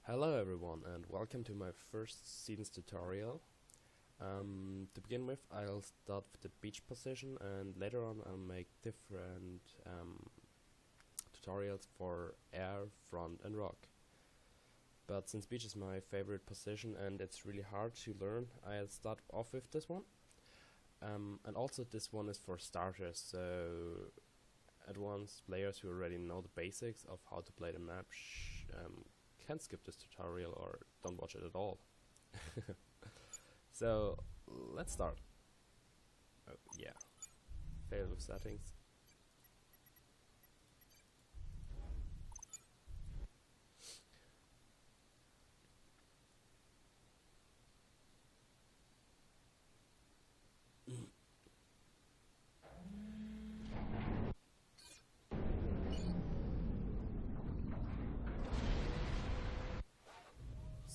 Hello everyone and welcome to my first seasons tutorial. To begin with, I'll start with the beach position and later on I'll make different tutorials for air, front and rock. But since beach is my favorite position and it's really hard to learn, I'll start off with this one. And also this one is for starters, so advanced players who already know the basics of how to play the map can skip this tutorial or don't watch it at all. So let's start. Oh yeah, fail with settings.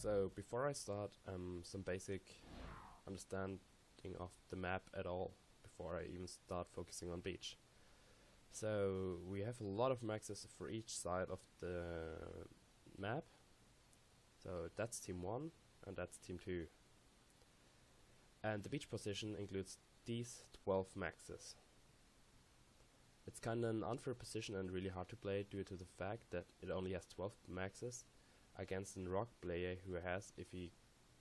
So before I start, some basic understanding of the map at all before I even start focusing on beach. So we have a lot of maxes for each side of the map. So that's team 1 and that's team 2. And the beach position includes these 12 maxes. It's kinda an unfair position and really hard to play due to the fact that it only has 12 maxes against a rock player who has, if he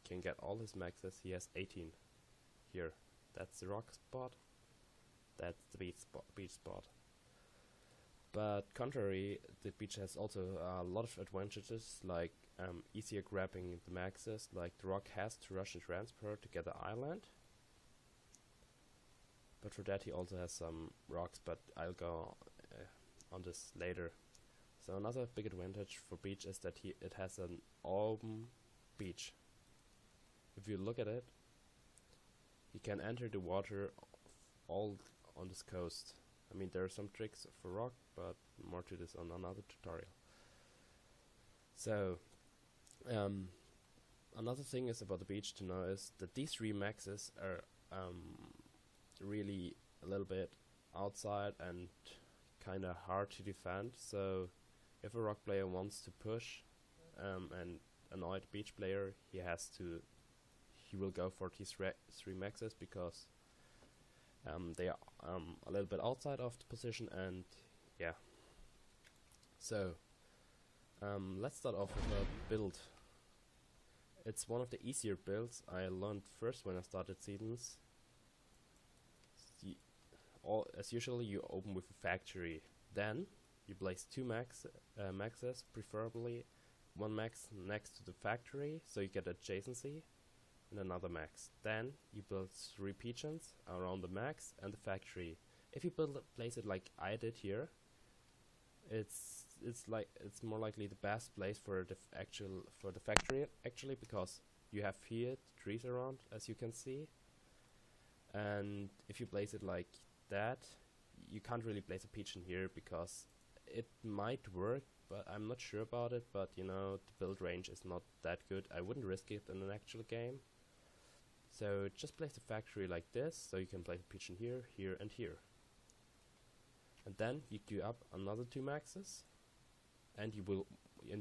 can get all his maxes, he has 18. Here, that's the rock spot, that's the beach spot. But contrary, the beach has also a lot of advantages, like easier grabbing the maxes, like the rock has to rush and transfer to get the island. But for that he also has some rocks, but I'll go on this later. So another big advantage for beach is that it has an open beach. If you look at it, you can enter the water all on this coast. I mean, there are some tricks for rock, but more to this on another tutorial. So another thing is about the beach to know is that these 3 maxes are really a little bit outside and kinda hard to defend. So if a rock player wants to push and annoy the beach player, he will go for these 3 maxes because they are a little bit outside of the position, and yeah. So let's start off with a build. It's one of the easier builds I learned first when I started seasons. As usual, you open with a factory, then you place 2 maxes, preferably 1 max next to the factory, so you get adjacency, and another max. Then you build 3 pigeons around the max and the factory. If you place it like I did here, it's more likely the best place for the factory actually, because you have here trees around, as you can see. And if you place it like that, you can't really place a pigeon here because it might work, but I'm not sure about it. But you know, the build range is not that good. I wouldn't risk it in an actual game. So just place the factory like this, so you can place a pigeon here, here and here. And then you queue up another 2 maxes, and you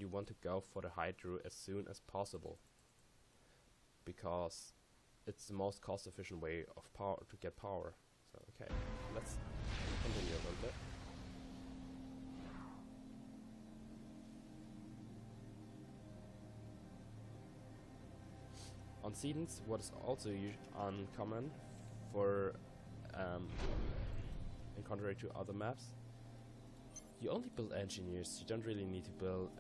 want to go for the hydro as soon as possible, because it's the most cost efficient way of to get power. So okay, let's continue a little bit. On seasons, what is also uncommon for in contrary to other maps, you only build engineers. You don't really need to build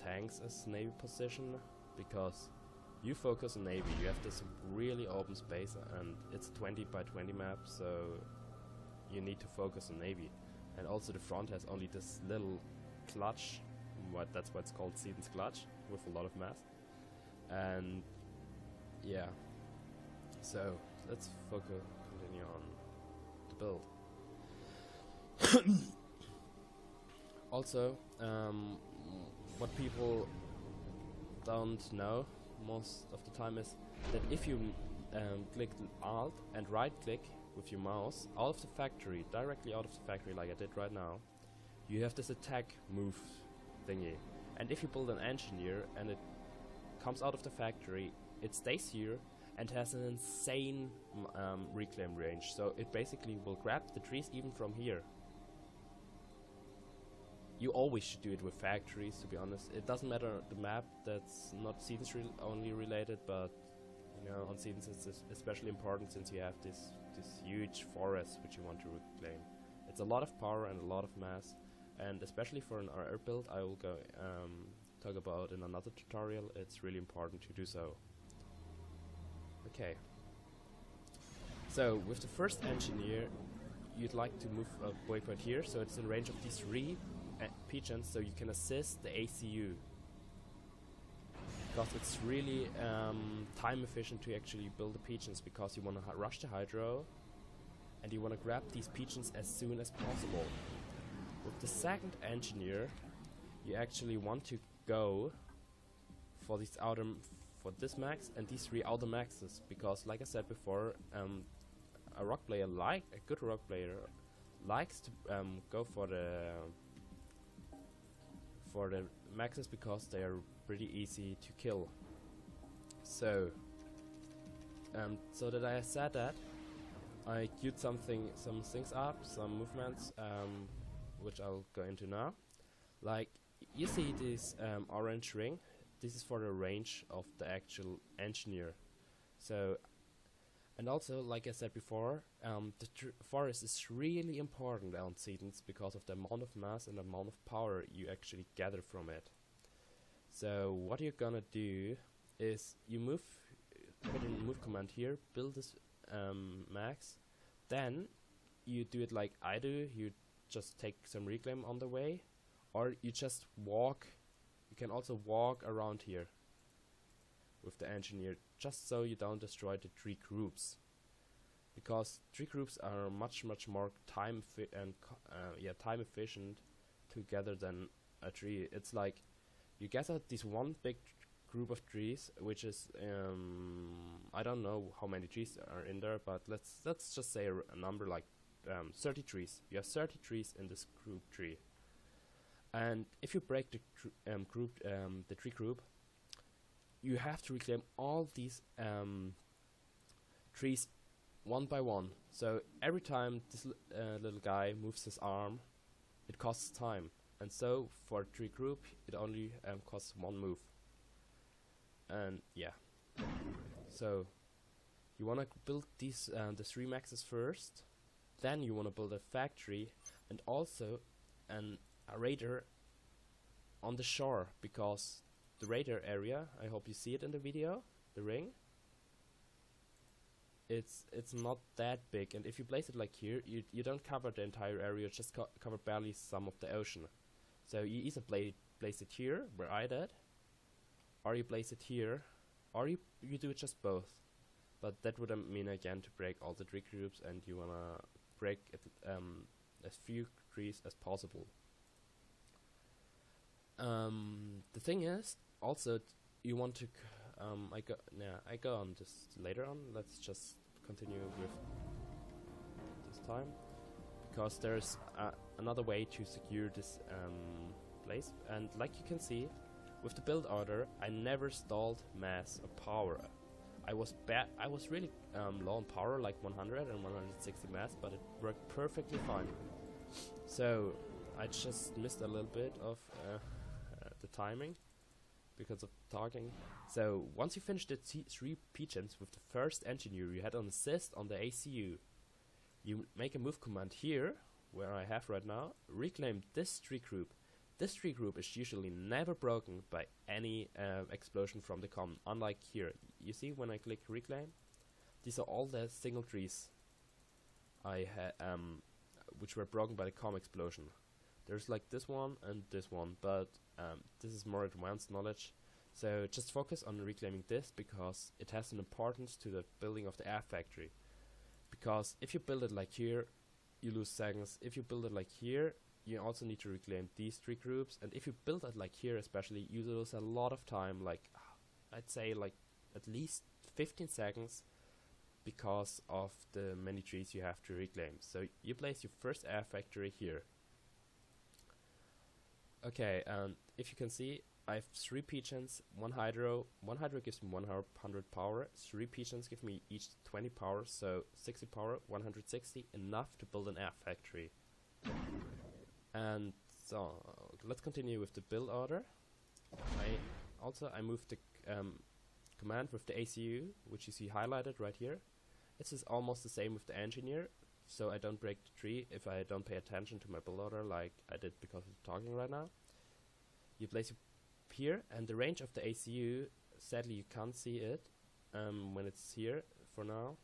tanks as navy position, because you focus on navy. You have this really open space and it's a 20 by 20 map, so you need to focus on navy. And also the front has only this little clutch, that's why it's called seasons clutch, with a lot of mass. And yeah, so let's continue on the build. Also, what people don't know most of the time is that if you click Alt and right click with your mouse out of the factory, directly out of the factory like I did right now, you have this attack move thingy. And if you build an engineer and it comes out of the factory, it stays here and has an insane reclaim range. So it basically will grab the trees even from here. You always should do it with factories, to be honest. It doesn't matter the map, that's not seasons only related, but you know, on seasons it's especially important since you have this huge forest which you want to reclaim. It's a lot of power and a lot of mass, and especially for an RR build, I will go talk about in another tutorial. It's really important to do so. Okay. So with the first engineer, you'd like to move a waypoint here, so it's in range of these 3 pigeons, so you can assist the ACU. Because it's really time efficient to actually build the pigeons, because you want to rush the hydro and you want to grab these pigeons as soon as possible. With the second engineer, you actually want to go for these for this max and these 3 outer maxes, because like I said before, a rock player, a good rock player, likes to go for the maxes because they are pretty easy to kill. So so that I said that, I queued some things up, some movements, which I'll go into now. Like, you see this orange ring, this is for the range of the actual engineer. So, and also, like I said before, the forest is really important on seasons because of the amount of mass and the amount of power you actually gather from it. So what you're gonna do is you put in move command here, build this max, then you do it like I do, you just take some reclaim on the way, or you just walk. You can also walk around here with the engineer, just so you don't destroy the 3 groups, because 3 groups are much more time efficient to gather than a tree. It's like you gather this one big group of trees, which is I don't know how many trees are in there, but let's just say a number like 30 trees. You have 30 trees in this group tree, and if you break the tree group, you have to reclaim all these trees one by one. So every time this little guy moves his arm, it costs time, and so for a tree group it only costs 1 move. And yeah, so you want to build these the 3 maxes first, then you want to build a factory and also a radar on the shore, because the radar area, I hope you see it in the video, the ring, it's not that big, and if you place it like here, you don't cover the entire area, you just cover barely some of the ocean. So you either place it here, where I did, or you place it here, or you do just both. But that would mean again to break all the tree groups, and you wanna break as few trees as possible. The thing is, also you want to I go on this later on. Let's just continue with this time, because there's another way to secure this place. And like you can see, with the build order, I never stalled mass or power. I was really low on power, like 100 and 160 mass, but it worked perfectly fine. So I just missed a little bit of the timing because of talking. So once you finish the 3 pigeons with the first engineer, you had an assist on the ACU. You make a move command here, where I have right now, reclaim this tree group. This tree group is usually never broken by any explosion from the comm, unlike here. You see when I click reclaim, these are all the single trees I had, which were broken by the comm explosion. There's like this one and this one, but this is more advanced knowledge. So just focus on reclaiming this, because it has an importance to the building of the air factory. Because if you build it like here, you lose seconds. If you build it like here, you also need to reclaim these 3 groups. And if you build it like here especially, you lose a lot of time, like I'd say like at least 15 seconds, because of the many trees you have to reclaim. So you place your first air factory here. Okay, and if you can see, I have 3 pigeons, 1 hydro. 1 hydro gives me 100 power. 3 pigeons give me each 20 power, so 60 power, 160, enough to build an air factory. And so let's continue with the build order. I moved the command with the ACU, which you see highlighted right here. This is almost the same with the engineer, so I don't break the tree if I don't pay attention to my build order like I did because of talking right now. You place it here, and the range of the ACU, sadly you can't see it when it's here for now.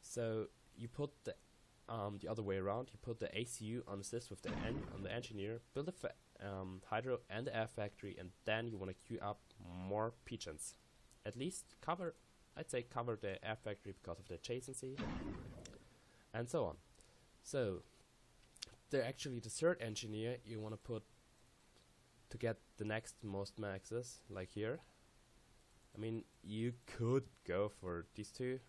So you put the other way around. You put the ACU on assist with the on the engineer, build a hydro and the air factory, and then you want to queue up more pigeons. At least cover, I'd say cover the air factory because of the adjacency, and so on. So actually the third engineer you want to put to get the next most maxes, like here. I mean, you could go for these 2,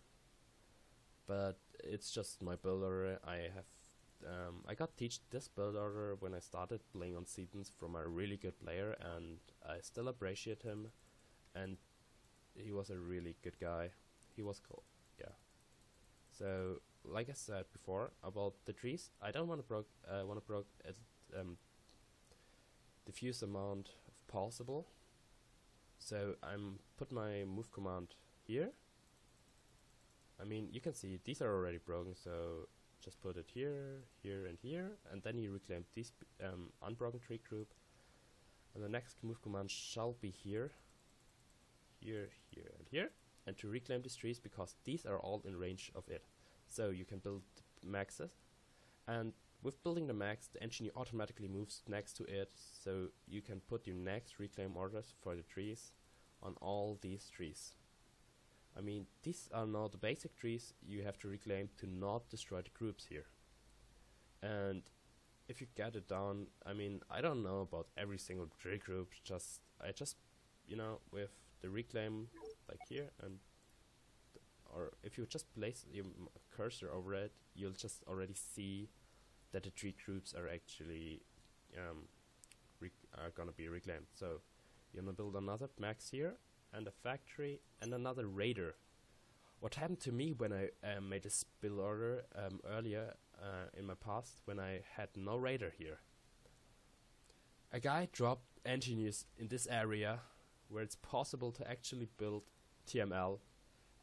but it's just my build order. I got teach this build order when I started playing on Seasons from a really good player, and I still appreciate him, and he was a really good guy. He was cool, yeah. So like I said before about the trees, I don't want to diffuse amount of possible. So I'm put my move command here. I mean, you can see these are already broken, so just put it here, here, and here, and then you reclaim this unbroken tree group. And the next move command shall be here, here, here, and here, and to reclaim these trees because these are all in range of it. So you can build maxes, and with building the max, the engineer automatically moves next to it, so you can put your next reclaim orders for the trees on all these trees. I mean, these are now the basic trees you have to reclaim to not destroy the groups here. And if you get it down, I mean, I don't know about every single tree group, I just, you know, with the reclaim like here, and or if you just place your cursor over it, you'll just already see that the tree groups are actually are gonna be reclaimed. So you're gonna build another max here, and a factory, and another raider. What happened to me when I made this build order earlier in my past, when I had no raider here? A guy dropped engineers in this area where it's possible to actually build TML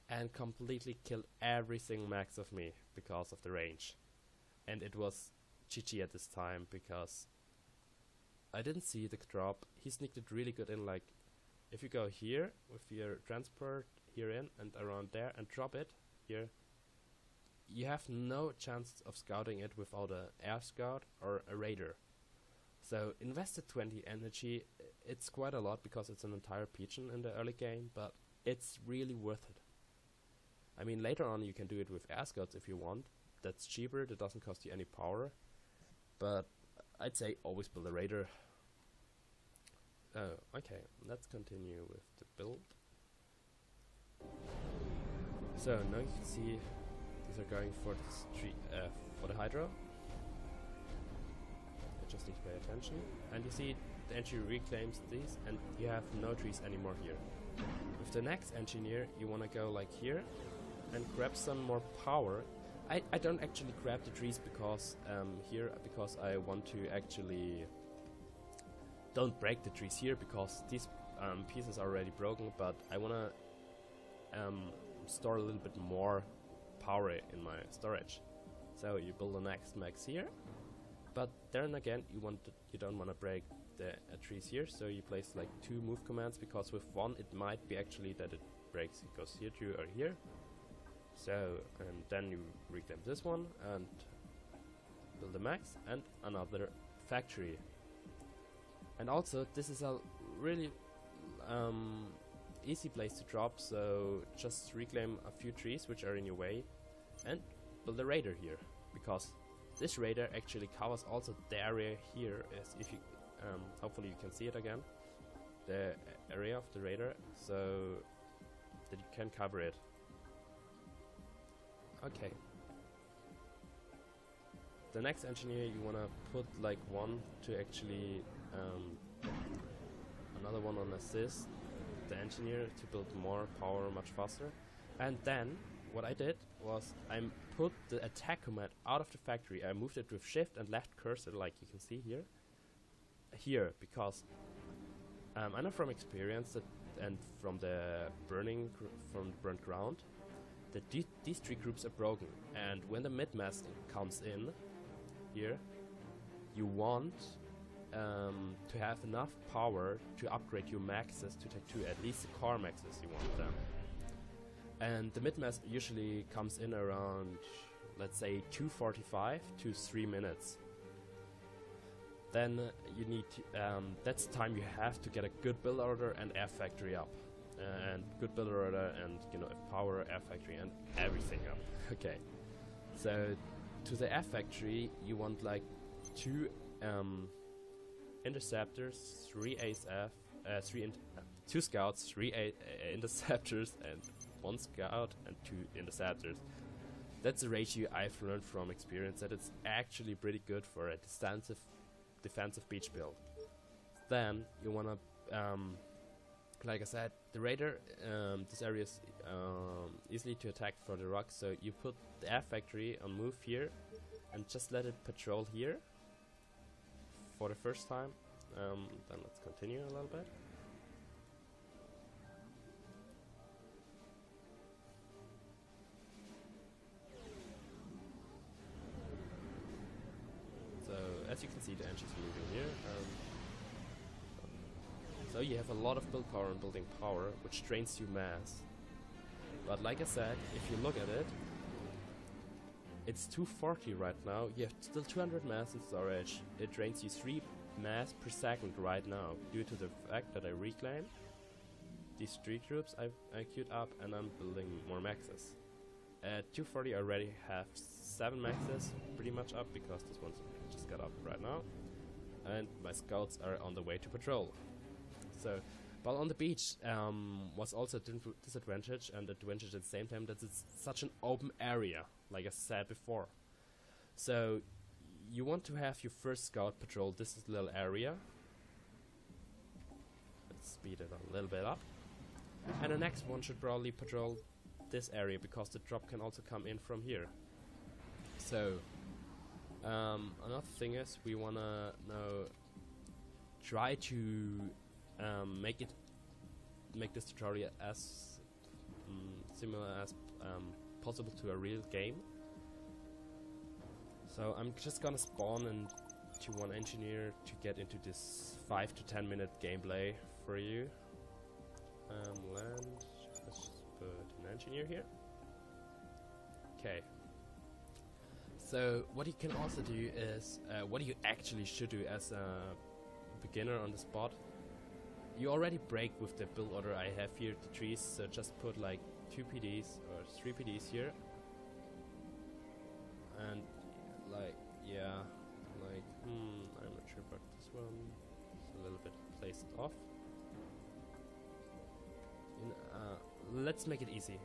and completely kill every single max of me because of the range. And it was GG at this time because I didn't see the drop. He sneaked it really good in, like if you go here with your transport here in and around there and drop it here, you have no chance of scouting it without an air scout or a raider. So invested 20 energy, it's quite a lot because it's an entire pigeon in the early game, but it's really worth it. I mean, later on you can do it with air scouts if you want. That's cheaper, that doesn't cost you any power, but I'd say always build a raider. Oh, okay, let's continue with the build. So now you can see these are going for the hydro. I just need to pay attention. And you see the engineer reclaims these, and you have no trees anymore here. With the next engineer, you want to go like here and grab some more power. I don't actually grab the trees because because I want to actually don't break the trees here because these pieces are already broken, but I want to store a little bit more power in my storage. So you build the next max here, but then again you don't want to break the trees here, so you place like 2 move commands because with one it might be actually that it breaks. It goes here to or here. So and then you reclaim this one and build a max and another factory. And also this is a really easy place to drop, so just reclaim a few trees which are in your way and build a raider here, because this raider actually covers also the area here, as if you hopefully you can see it again, the area of the raider, so that you can cover it. Okay. The next engineer you wanna put like one to actually another one on assist the engineer to build more power much faster. And then what I did was I put the attack command out of the factory. I moved it with shift and left cursor, like you can see here, because I know from experience that, and from the burnt ground, that these three groups are broken. And when the mid-mass comes in here, you want to have enough power to upgrade your maxes to Tech 2, at least the core maxes you want them. And the mid-mass usually comes in around, let's say, 2:45 to 3 minutes. Then you need to, that's the time you have to get a good build order and air factory up. And good build order and, you know, power, air factory and everything up. Okay. So to the air factory you want like 2 interceptors, 3 ASF, 2 scouts, 3 interceptors and 1 scout and 2 interceptors. That's a ratio I've learned from experience that it's actually pretty good for a defensive beach build. Then you wanna, like I said, the radar, this area is easily to attack for the rocks, so you put the air factory on move here and just let it patrol here for the first time. Then let's continue a little bit. So as you can see, the engine's moving here. So you have a lot of build power and building power, which drains you mass. But like I said, if you look at it, it's 240 right now. You have still 200 mass in storage. It drains you 3 mass per second right now, due to the fact that I reclaim these 3 troops I queued up and I'm building more maxes. At 240 I already have 7 maxes pretty much up, because this one just got up right now. And my scouts are on the way to patrol. So, but on the beach was also a disadvantage and advantage at the same time, that it's such an open area, like I said before. So you want to have your first scout patrol this little area. Let's speed it a little bit up. And the next one should probably patrol this area, because the drop can also come in from here. So another thing is, we wanna now try to make this tutorial as similar as possible to a real game. So I'm just gonna spawn into one engineer to get into this 5 to 10 minute gameplay for you. Land, let's put an engineer here. Okay. So what you can also do is, what you actually should do as a beginner on the spot, you already break with the build order I have here, the trees, so just put like 2 PDs or 3 PDs here. And like, yeah, like, I'm not sure about this one. It's a little bit placed off. Let's make it easy.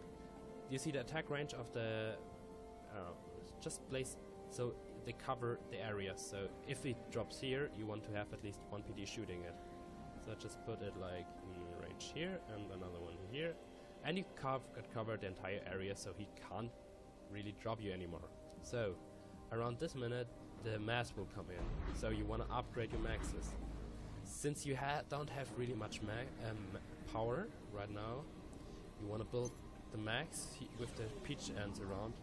You see the attack range of the, just place, so they cover the area. So if it drops here, you want to have at least 1 PD shooting it. So just put it like in range here and another one here, and you cover the entire area, so he can't really drop you anymore. So around this minute the mass will come in, so you want to upgrade your maxes. Since you don't have really much power right now, you want to build the max with the pitch ends around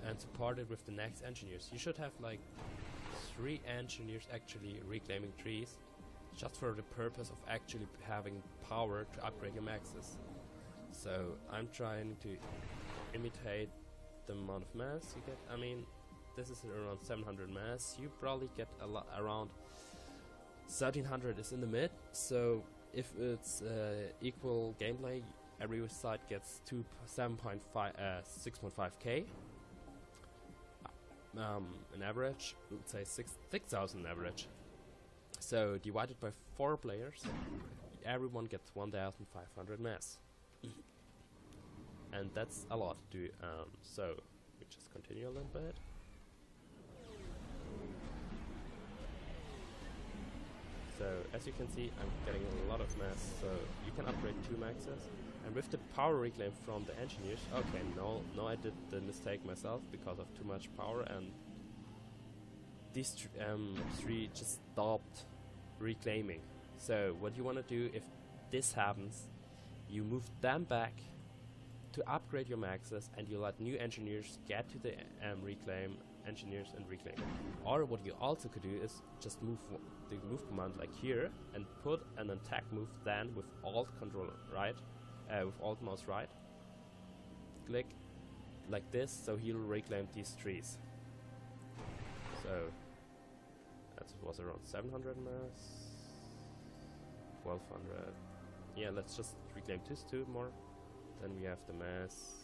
and support it with the next engineers. You should have like 3 engineers actually reclaiming trees, just for the purpose of actually having power to upgrade your maxes. So I'm trying to imitate the amount of mass you get. I mean, this is around 700 mass. You probably get a lot around 1300 is in the mid. So if it's equal gameplay, every side gets 6.5k. An average, let's say 6,000 average. So divided by 4 players, everyone gets 1,500 mass. And that's a lot to do. So we just continue a little bit. So as you can see, I'm getting a lot of mass, so you can upgrade 2 maxes. And with the power reclaim from the engineers, okay, no, I did the mistake myself because of too much power, and these 3 just stopped reclaiming. So what you want to do if this happens, you move them back to upgrade your maxes, and you let new engineers get to the reclaim engineers and reclaim. Or what you also could do is just move the move command like here and put an attack move then with alt control right, with alt mouse right, click like this, so he'll reclaim these trees. So that was around 700 mass, 1200. Yeah, let's just reclaim this 2 more. Then we have the mass.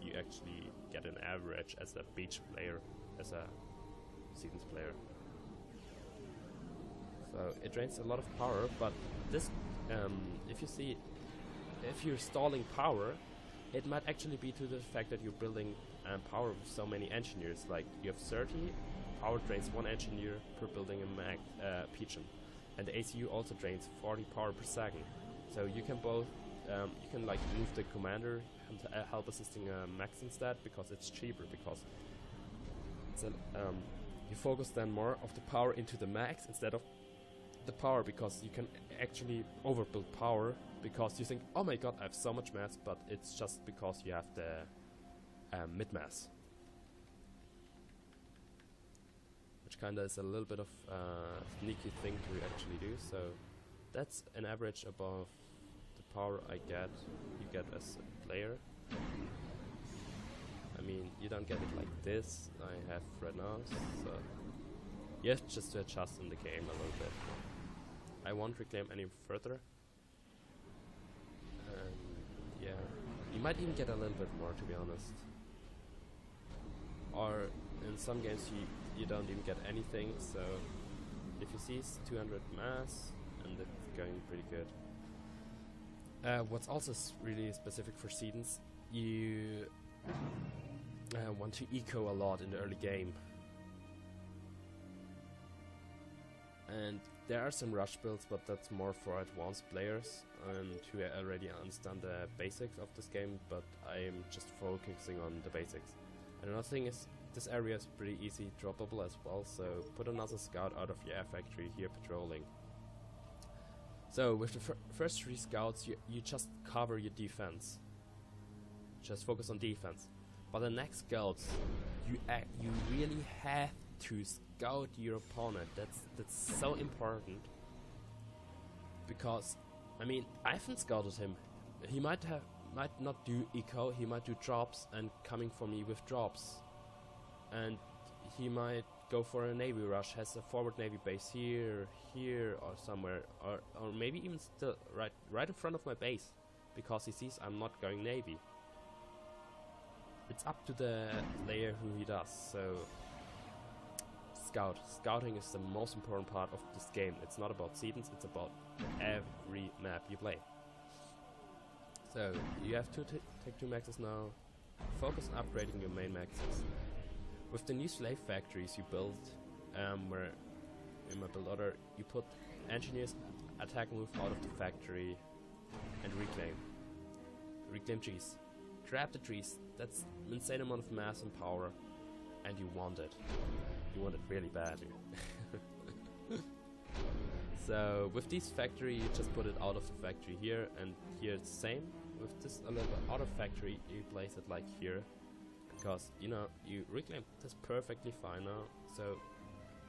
You actually get an average as a beach player, as a seasons player. So it drains a lot of power, but this, if you're stalling power, it might actually be to the fact that you're building power with so many engineers. Like you have 30, power drains 1 engineer per building a pigeon, and the ACU also drains 40 power per second. So you can both, you can like move the commander and help assisting a max instead, because it's cheaper, because it's you focus then more of the power into the max instead of the power, because you can actually overbuild power because you think, oh my god, I have so much mass, but it's just because you have the mid mass, which kinda is a little bit of a sneaky thing to actually do. So that's an average above the power you get as a player. I mean, you don't get it like this I have right now, so you have just to adjust in the game a little bit. I won't reclaim any further. Yeah, you might even get a little bit more, to be honest. Or in some games you don't even get anything, so if you see it's 200 mass, and it's going pretty good. What's also really specific for seasons, you want to eco a lot in the early game. And there are some rush builds, but that's more for advanced players and who already understand the basics of this game, but I'm just focusing on the basics. And another thing is, this area is pretty easy droppable as well, so put another scout out of your air factory here patrolling. So with the first 3 scouts, you just cover your defense. Just focus on defense. But the next scouts, you really have to scout your opponent. That's so important, because I mean, I haven't scouted him. He might not do eco. He might do drops and coming for me with drops, and he might go for a navy rush. Has a forward navy base here, or somewhere, or maybe even still right in front of my base, because he sees I'm not going navy. It's up to the player who he does. So scouting is the most important part of this game. It's not about seasons, it's about every map you play. So you have to take 2 maxes now. Focus on upgrading your main maxes. With the new slave factories you build, where in my build order you put engineers attack move out of the factory and reclaim trees. Grab the trees. That's an insane amount of mass and power, and you want it. You want it really badly. So with this factory, you just put it out of the factory here, and here it's the same. With this a little bit out of factory, you place it like here, because you know you reclaim this perfectly fine now, so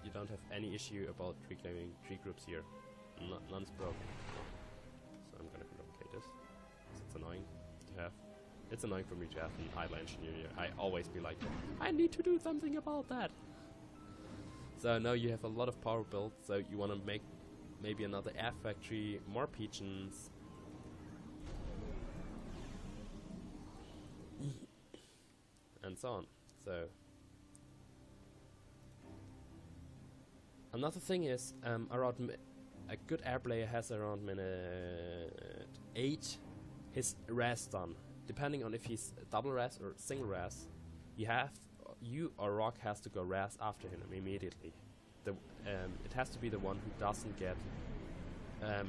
you don't have any issue about reclaiming tree groups here. None's broken. So I'm gonna complicate this, because it's annoying to have. It's annoying for me to have an idle engineer here. I always be like, I need to do something about that. So now you have a lot of power built, so you want to make maybe another air factory, more pigeons. And so on. So another thing is, around a good air player has around minute 8 his res done. Depending on if he's double res or single res, you or Rock has to go res after him immediately. it has to be the one who doesn't get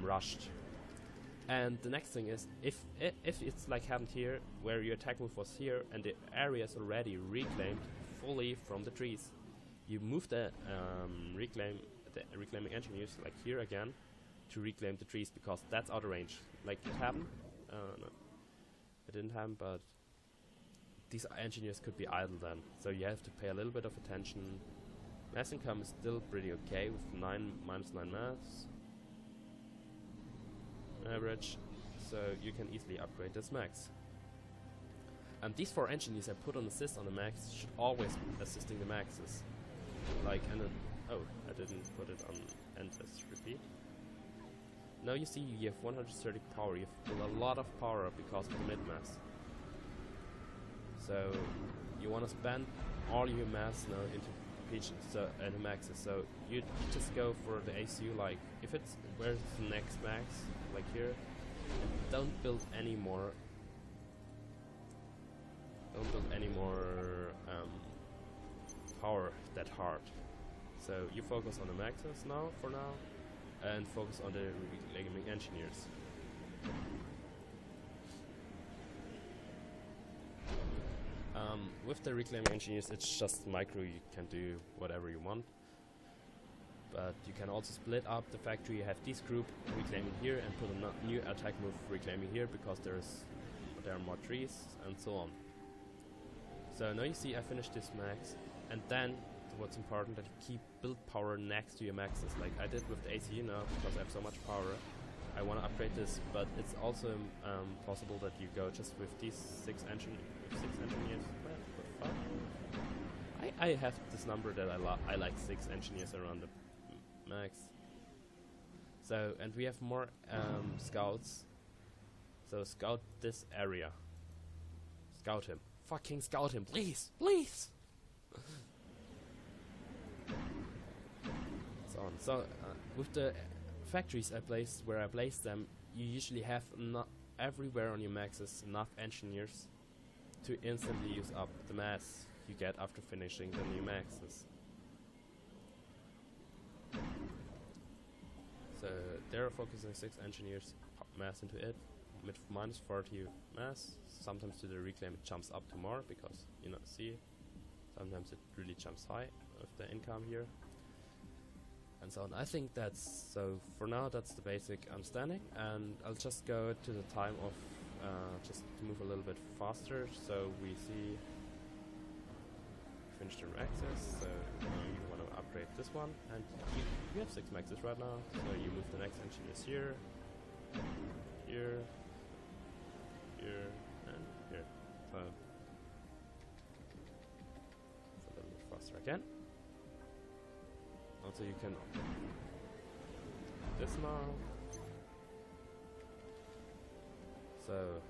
rushed. And the next thing is, if it's like happened here, where your attack move was here and the area is already reclaimed fully from the trees, you move the reclaiming engineers like here again to reclaim the trees, because that's out of range. Like it happened, no, it didn't happen, but these engineers could be idle then, so you have to pay a little bit of attention. Mass income is still pretty okay with -9 mass average, so you can easily upgrade this max. And these 4 engineers I put on assist on the max should always be assisting the maxes. Like, and then, oh, I didn't put it on endless repeat. Now you see you have 130 power, you have a lot of power because of the mid mass. So you want to spend all your mass now into regions, so and maxes. So you just go for the ACU, like if it's where's the next max, like here. Don't build any more. Don't build any more power that hard. So you focus on the maxes now, for now, and focus on the reclaiming engineers. With the reclaiming engineers, it's just micro, you can do whatever you want. But you can also split up the factory, you have this group reclaiming here and put a new attack move reclaiming here, because there are more trees and so on. So now you see I finished this max, and then what's important that you keep build power next to your maxes, like I did with the ACU now, because I have so much power. I want to upgrade this, but it's also possible that you go just with these 6 engineers. I have this number that I like 6 engineers around the max. So, and we have more scouts. So scout this area. Scout him. Fucking scout him, please, please. So on. So with the factories I placed them, you usually have not everywhere on your maxes enough engineers to instantly use up the mass you get after finishing the new maxes. So they're focusing 6 engineers mass into it with -40 mass. Sometimes to the reclaim it jumps up to more, because you know, see, sometimes it really jumps high with the income here and so on. I think that's, so for now that's the basic understanding, and I'll just go to the time of just to move a little bit faster, so we see finish the maxes. So you want to upgrade this one, and you have 6 maxes right now, so you move the next engineers here, here, here, and here. So it's a little bit faster again. Also you can do this now. So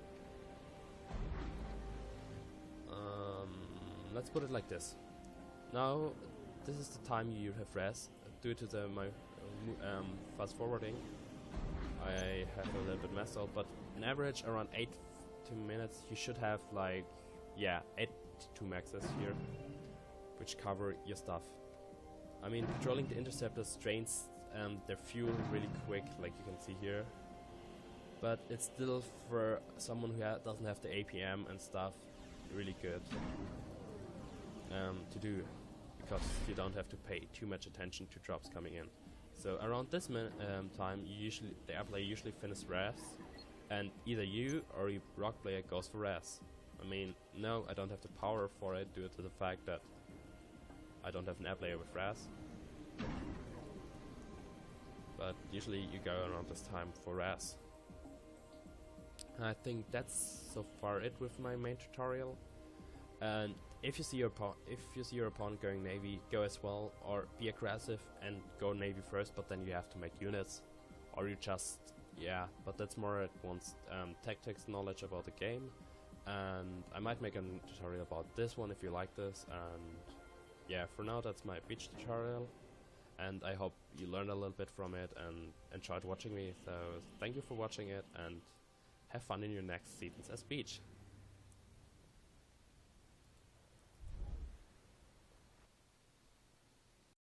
let's put it like this. Now this is the time you have rest. Due to my fast forwarding, I have a little bit messed up, but on average around 8 minutes you should have, like, yeah, 8 to 2 maxes here, which cover your stuff. I mean, patrolling the interceptors drains their fuel really quick, like you can see here. But it's still, for someone who doesn't have the APM and stuff, really good to do, because you don't have to pay too much attention to drops coming in. So around this time, the air player usually finishes res, and either you or your rock player goes for res. I mean, no, I don't have the power for it due to the fact that I don't have an air player with res. But usually you go around this time for res. I think that's so far it with my main tutorial. And if you see your opponent going navy, go as well, or be aggressive and go navy first, but then you have to make units, or you just, yeah, but that's more advanced tactics knowledge about the game. And I might make a tutorial about this one if you like this. And yeah, for now that's my beach tutorial, and I hope you learned a little bit from it and enjoyed watching me. So thank you for watching it, and have fun in your next seasons as beach.